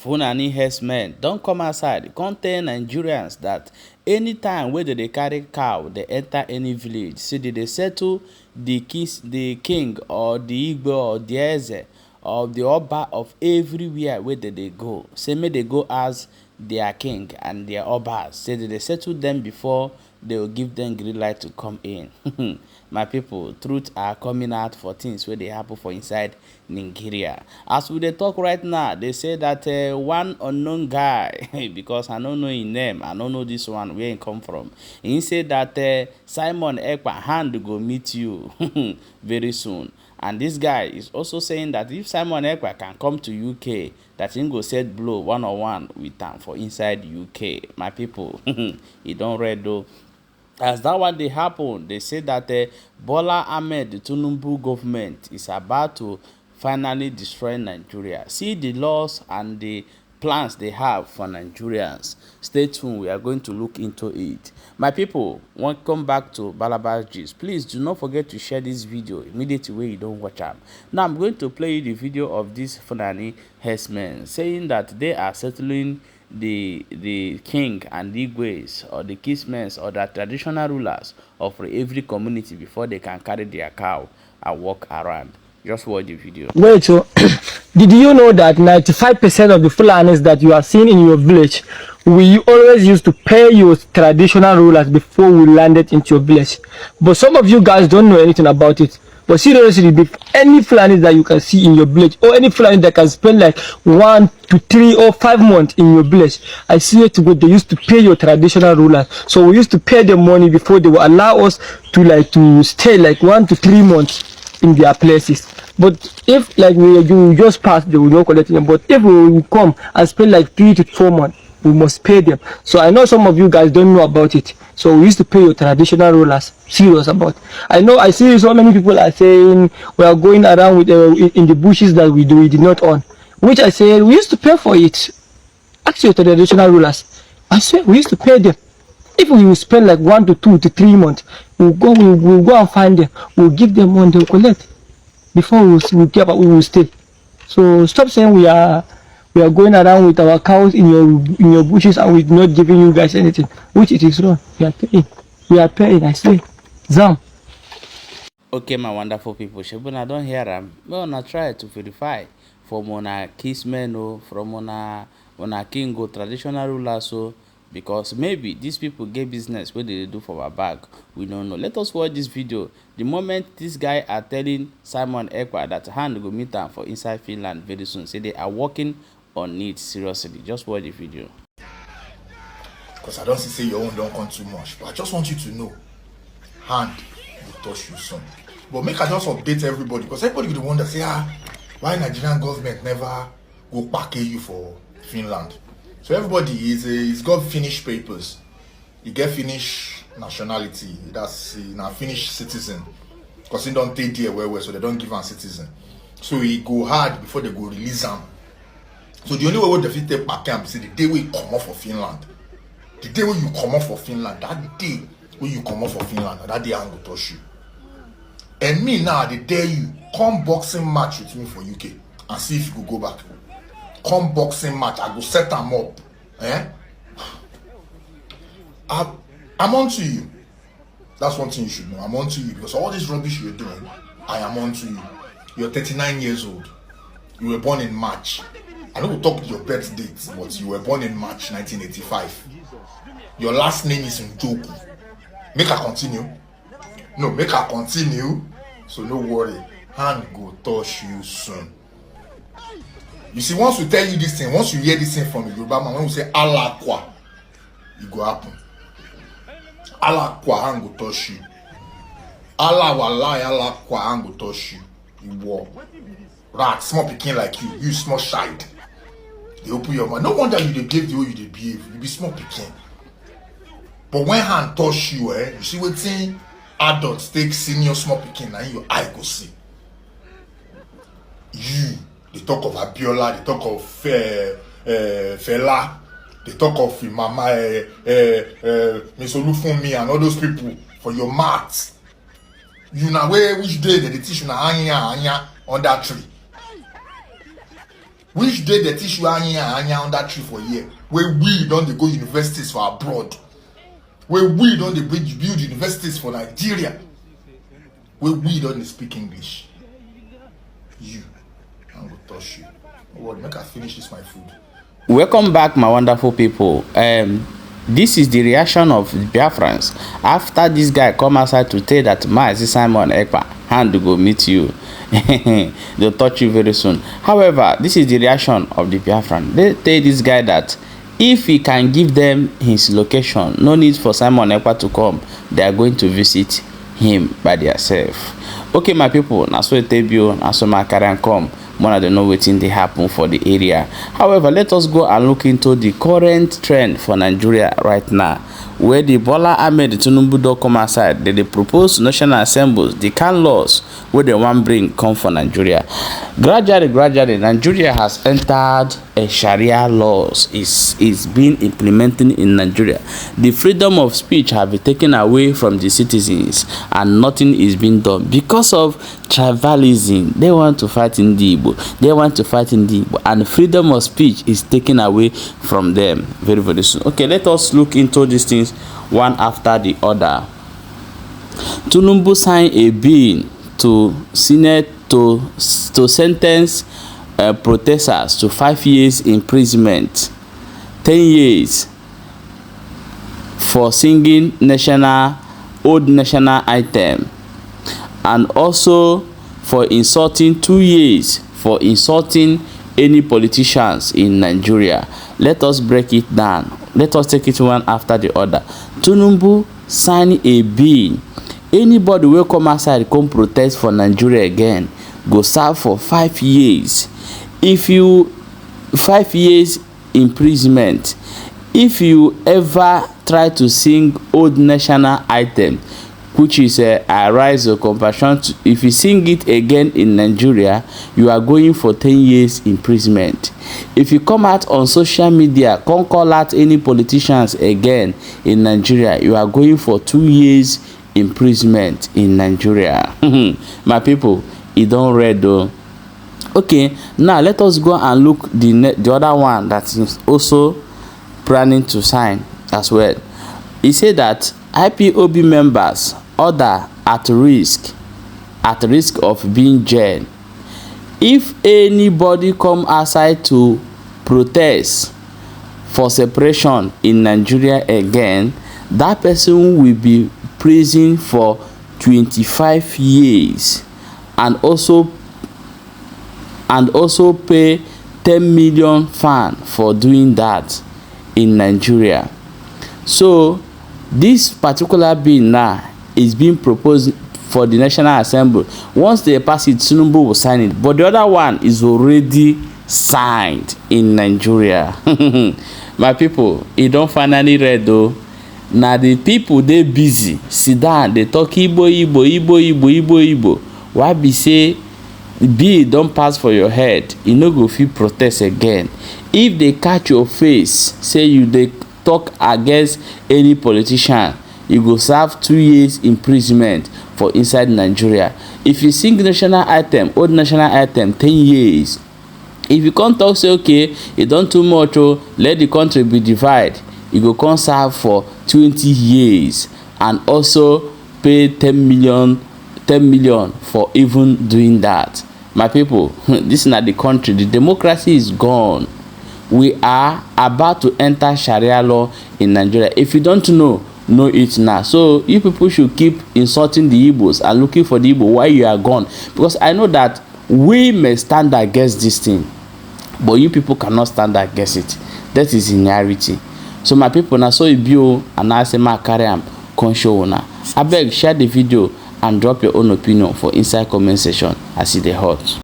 Fulani herdsmen don't come outside come tell Nigerians that anytime wey they carry cow they enter any village, say they settle the king or the Igbo or the Eze or the Oba of everywhere where they go. Say may they go as their king and their Obas. Say they settle them before they will give them green light to come in. My people, truth are coming out for things where they happen for inside Nigeria. As we dey talk right now, they say that one unknown guy, because I don't know his name, I don't know this one where he come from. He said that Simon Ekpa hand go meet you very soon. And this guy is also saying that if Simon Ekpa can come to UK, that he go set blow one-on-one with am for inside UK. My people, he don't read though. As that one dey happen, they say that Bola Ahmed Tinubu government is about to finally destroy Nigeria. See the laws and the plans they have for Nigerians. Stay tuned, we are going to look into it. My people, welcome back to Balabas Gist. Please do not forget to share this video immediately when you don't watch am. Now I'm going to play you the video of this Fulani herdsmen saying that they are settling the king and the Igwes or the kismen or the traditional rulers of every community before they can carry their cow and walk around. Just watch the video. Wait, so did you know that 95% of the Fulanis that you are seeing in your village, we always used to pay your traditional rulers before we landed into your village? But some of you guys don't know anything about it. But seriously, any Fulani that you can see in your village, or any Fulani that can spend like 1 to 3 or 5 months in your village, I see it to they used to pay your traditional rulers. So we used to pay them money before they will allow us to stay like 1 to 3 months in their places. But if like you just pass, they will not collect them. But if we will come and spend like 3 to 4 months, we must pay them. So I know some of you guys don't know about it. So we used to pay your traditional rulers. Serious about. I see so many people are saying we are going around with in the bushes that we did not own. Which I say we used to pay for it. Ask your traditional rulers. I swear we used to pay them. If we will spend like 1 to 2 to 3 months, we'll go and find them. We'll give them money, they'll collect. Before we will stay. So stop saying we are going around with our cows in your bushes and we're not giving you guys anything, which it is wrong. We are paying, I say. Zam. Okay, my wonderful people, Shebuna don't hear them. Well, I try to verify from una kismen or from una king or traditional rulers so, because maybe these people get business what they do for our bag, we don't know. Let us watch this video. The moment this guy are telling Simon Ekpa that hand go meet am for inside Finland very soon, say they are working on it seriously. Just watch the video. Because I don't say your own don't come too much, but I just want you to know, hand will touch you soon. But make I just update everybody, because everybody will wonder, say, why Nigerian government never go back you for Finland? So everybody is got finished papers. You get finished nationality. That's now finished citizen. Because he don't take there well, so they don't give him citizen. So he go hard before they go release him. So the only way they fit take back him is the day we come off for Finland. The day when you come off for Finland, that day when you come off for Finland, that day I'm gonna touch you. And me now, they dare you come boxing match with me for UK and see if you could go back. Come boxing match, I go set them up. I'm on to you. That's one thing you should know. I'm on to you because all this rubbish you're doing, I am on to you. You're 39 years old. You were born in March. I don't talk your birth date, but you were born in March 1985. Your last name is Njoku. Make her continue. No, make her continue. So no worry. Hand go touch you soon. You see, once we tell you this thing, once you hear this thing from the Yoruba man, when we say Allah kwa, it go happen. Allah kwa hand go touch you. Allah wallahi Allah kwa hand go touch you. You walk. Rat, small picking like you small shite. They open your mouth. No wonder you dey behave the way you dey behave. You be small picking. But when hand touch you, you see what thing adults take senior small picking and your eye go see. You. They talk of Abiola, they talk of Fela, they talk of Mama, Miss Olufunmi and all those people for your maths. You know which day they teach you na anya on that tree. Which day the tissue anya on that tree for a year? Where we don't go universities for abroad. Where we don't build universities for Nigeria. Where we don't speak English. You, I'm gonna touch you. What? Make I finish this my food. Welcome back, my wonderful people. This is the reaction of the Biafrans after this guy come outside to tell that Mazi Simon Ekpa hand to go meet you. They'll touch you very soon. However, this is the reaction of the Biafran. They tell this guy that if he can give them his location, no need for Simon Ekpa to come. They are going to visit him by themselves. Okay, my people, na so Tebio, na so my carry come. More than know wetin dey happen for the area. However, let us go and look into the current trend for Nigeria right now, where the Bola Ahmed Tinubu don come outside. They propose to National Assembly the kind laws where they want bring come for Nigeria. Gradually, Nigeria has entered a Sharia laws is being implemented in Nigeria. The freedom of speech have been taken away from the citizens, and nothing is being done because of tribalism. They want to fight in the Igbo, and freedom of speech is taken away from them very soon. Okay, let us look into these things one after the other. Tinubu signed a bill to Senate to sentence protesters to 5 years imprisonment, 10 years for singing old national anthem, and also for insulting 2 years for insulting any politicians in Nigeria. Let us break it down. Let us take it one after the other. Tinubu signed a bill. Anybody will come outside come protest for Nigeria again go serve for 5 years. If you 5 years imprisonment. If you ever try to sing old national anthem, which is I rise of compassion, if you sing it again in Nigeria, you are going for 10 years imprisonment. If you come out on social media, can't call out any politicians again in Nigeria, you are going for 2 years imprisonment in Nigeria. My people, it don't read though. Okay, now let us go and look the other one that is also planning to sign as well. He said that IPOB members other at risk of being jailed. If anybody come outside to protest for separation in Nigeria again, that person will be prison for 25 years and also pay 10 million fine for doing that in Nigeria. So this particular bill now is being proposed for the National Assembly. Once they pass it, Tinubu will sign it. But the other one is already signed in Nigeria. My people, it don't finally read though. Now the people they busy sit down, they talk Igbo. Why be say bill don't pass for your head, you no go fit protest again. If they catch your face, say you they talk against any politician, you go serve 2 years imprisonment for inside Nigeria. If you sing national anthem, old national anthem, 10 years. If you can't talk, say okay, you don't too much, oh, let the country be divided, you go come serve for 20 years and also pay 10 million for even doing that. My people, this is not the country. The democracy is gone. We are about to enter Sharia law in Nigeria. If you don't know it now. So you people should keep insulting the Igbos and looking for the Igbo while you are gone, because I know that we may stand against this thing, but you people cannot stand against it. That is in reality. So my people, now so you and I say my carry am come show una. I beg, share the video and drop your own opinion for inside comment section as it dey hot.